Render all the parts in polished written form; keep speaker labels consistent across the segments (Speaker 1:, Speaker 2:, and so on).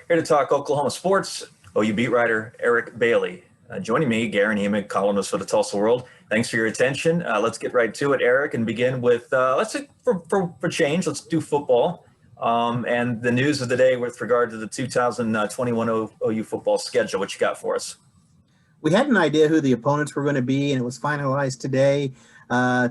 Speaker 1: Here to talk Oklahoma sports, OU beat writer Eric Bailey. Joining me, Garen Hemick, columnist for the Tulsa World. Thanks for your attention. Let's get right to it, Eric, and begin with, for change, let's do football. And the news of the day with regard to the 2021 OU football schedule. What you got for us?
Speaker 2: We had an idea who the opponents were going to be, and it was finalized today.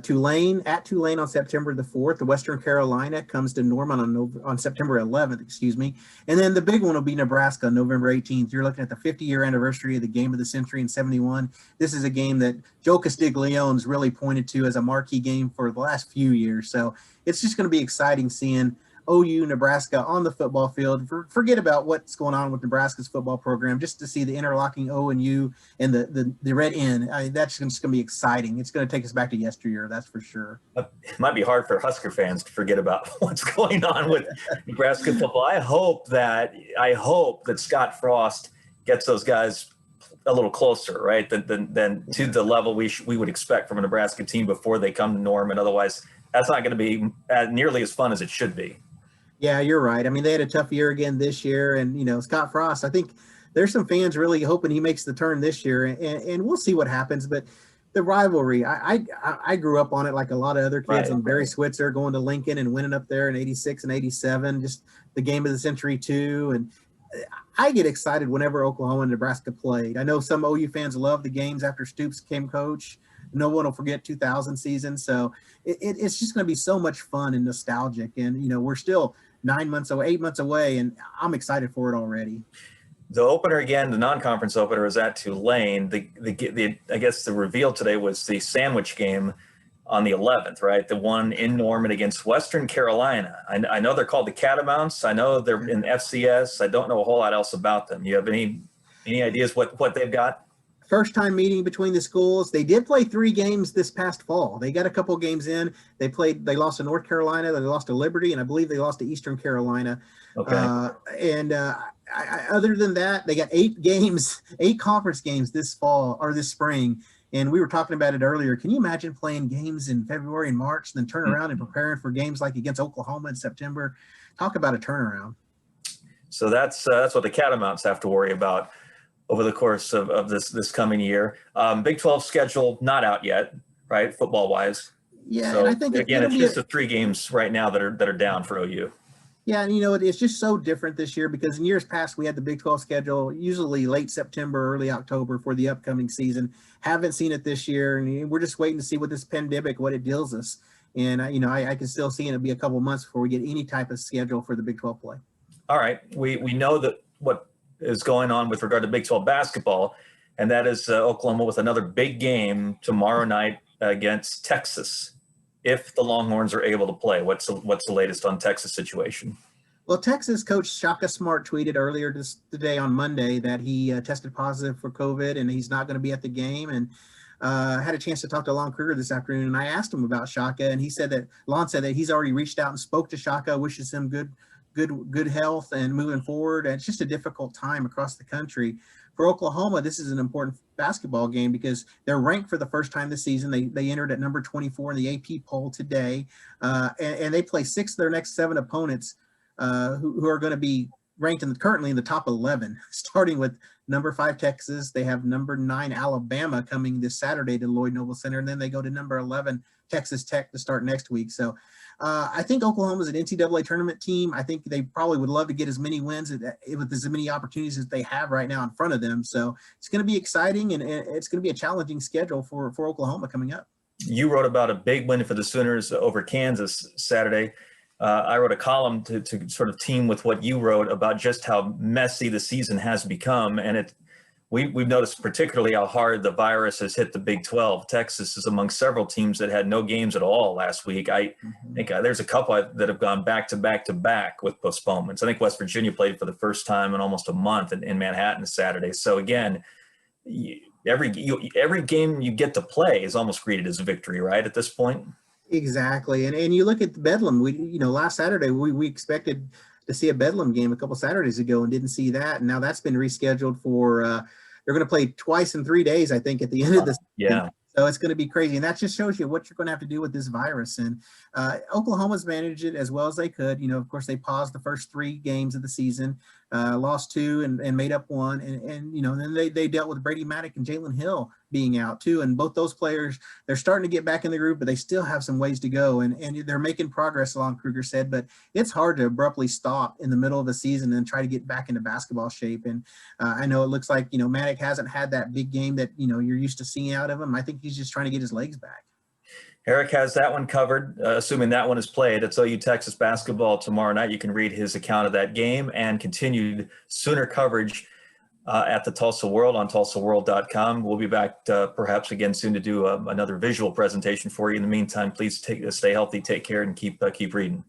Speaker 2: Tulane on September the 4th. The Western Carolina comes to Norman on September 11th, and then the big one will be Nebraska on November 18th. You're looking at the 50-year anniversary of the game of the century in '71. This is a game that Joe Castiglione's really pointed to as a marquee game for the last few years. So it's just going to be exciting seeing OU, Nebraska on the football field. Forget about what's going on with Nebraska's football program, just to see the interlocking O and U and the red N. That's just going to be exciting. It's going to take us back to yesteryear, that's for sure.
Speaker 1: It might be hard for Husker fans to forget about what's going on with Nebraska football. I hope that Scott Frost gets those guys a little closer, right, than to the level we would expect from a Nebraska team before they come to Norman. Otherwise, that's not going to be nearly as fun as it should be.
Speaker 2: Yeah, you're right. I mean, they had a tough year again this year, and Scott Frost, I think there's some fans really hoping he makes the turn this year, and we'll see what happens. But the rivalry, I grew up on it like a lot of other kids. On Barry Switzer going to Lincoln and winning up there in '86 and '87, just the game of the century too. And I get excited whenever Oklahoma and Nebraska played. I know some OU fans love the games after Stoops became coach. No one will forget 2000 season. So it's just going to be so much fun and nostalgic. And, we're still 8 months away, and I'm excited for it already.
Speaker 1: The opener again, the non-conference opener is at Tulane. I guess the reveal today was the sandwich game on the 11th, right? The one in Norman against Western Carolina. I know they're called the Catamounts. I know they're in FCS. I don't know a whole lot else about them. You have any ideas what they've got?
Speaker 2: First time meeting between the schools. They did play 3 games this past fall. They got a couple games in. They lost to North Carolina, they lost to Liberty, and I believe they lost to Eastern Carolina.
Speaker 1: Okay.
Speaker 2: Other than that, they got 8 conference games this fall or this spring. And we were talking about it earlier. Can you imagine playing games in February and March, then turn around and preparing for games like against Oklahoma in September? Talk about a turnaround.
Speaker 1: So that's what the Catamounts have to worry about over the course of this coming year. Big 12 schedule not out yet, right? Football wise.
Speaker 2: Yeah,
Speaker 1: so
Speaker 2: and I think
Speaker 1: it's just the 3 games right now that are down for OU.
Speaker 2: Yeah, and it's just so different this year because in years past we had the Big 12 schedule usually late September, early October for the upcoming season. Haven't seen it this year, and we're just waiting to see what this pandemic, what it deals us. And I can still see it'll be a couple months before we get any type of schedule for the Big 12 play.
Speaker 1: All right, we know that what is going on with regard to Big 12 basketball, and that is Oklahoma with another big game tomorrow night against Texas. If the Longhorns are able to play, what's the latest on Texas situation?
Speaker 2: Well, Texas coach Shaka Smart tweeted earlier today on Monday that he tested positive for COVID and he's not going to be at the game. And had a chance to talk to Lon Kruger this afternoon, and I asked him about Shaka, and Lon said that he's already reached out and spoke to Shaka, wishes him good health and moving forward. And it's just a difficult time across the country. For Oklahoma, this is an important basketball game because they're ranked for the first time this season. They entered at number 24 in the AP poll today, and they play 6 of their next 7 opponents who are going to be ranked currently in the top 11, starting with number 5 Texas. They have number 9 Alabama coming this Saturday to Lloyd Noble Center, and then they go to number 11 Texas Tech to start next week. So I think Oklahoma's an NCAA tournament team. I think they probably would love to get as many wins with as many opportunities as they have right now in front of them. So it's going to be exciting, and it's going to be a challenging schedule for Oklahoma coming up.
Speaker 1: You wrote about a big win for the Sooners over Kansas Saturday. I wrote a column to sort of team with what you wrote about just how messy the season has become. And we've noticed particularly how hard the virus has hit the Big 12. Texas is among several teams that had no games at all last week. I think there's a couple that have gone back to back with postponements. I think West Virginia played for the first time in almost a month in Manhattan Saturday. So again, every game you get to play is almost greeted as a victory, right, at this point?
Speaker 2: Exactly. And you look at Bedlam, last Saturday we expected to see a Bedlam game a couple Saturdays ago and didn't see that. And now that's been rescheduled for they're going to play twice in 3 days, I think, at the end of the season.
Speaker 1: Yeah.
Speaker 2: So it's going to be crazy. And that just shows you what you're going to have to do with this virus. And Oklahoma's managed it as well as they could. Of course, they paused the first 3 games of the season. lost 2 and made up 1. And then they dealt with Brady Maddock and Jalen Hill being out too. And both those players, they're starting to get back in the group, but they still have some ways to go. And they're making progress, along Kruger said, but it's hard to abruptly stop in the middle of a season and try to get back into basketball shape. And I know it looks like, Maddock hasn't had that big game that, you're used to seeing out of him. I think he's just trying to get his legs back.
Speaker 1: Eric has that one covered, assuming that one is played. It's OU Texas basketball tomorrow night. You can read his account of that game and continued Sooner coverage at the Tulsa World on tulsaworld.com. We'll be back perhaps again soon to do another visual presentation for you. In the meantime, please stay healthy, take care, and keep reading.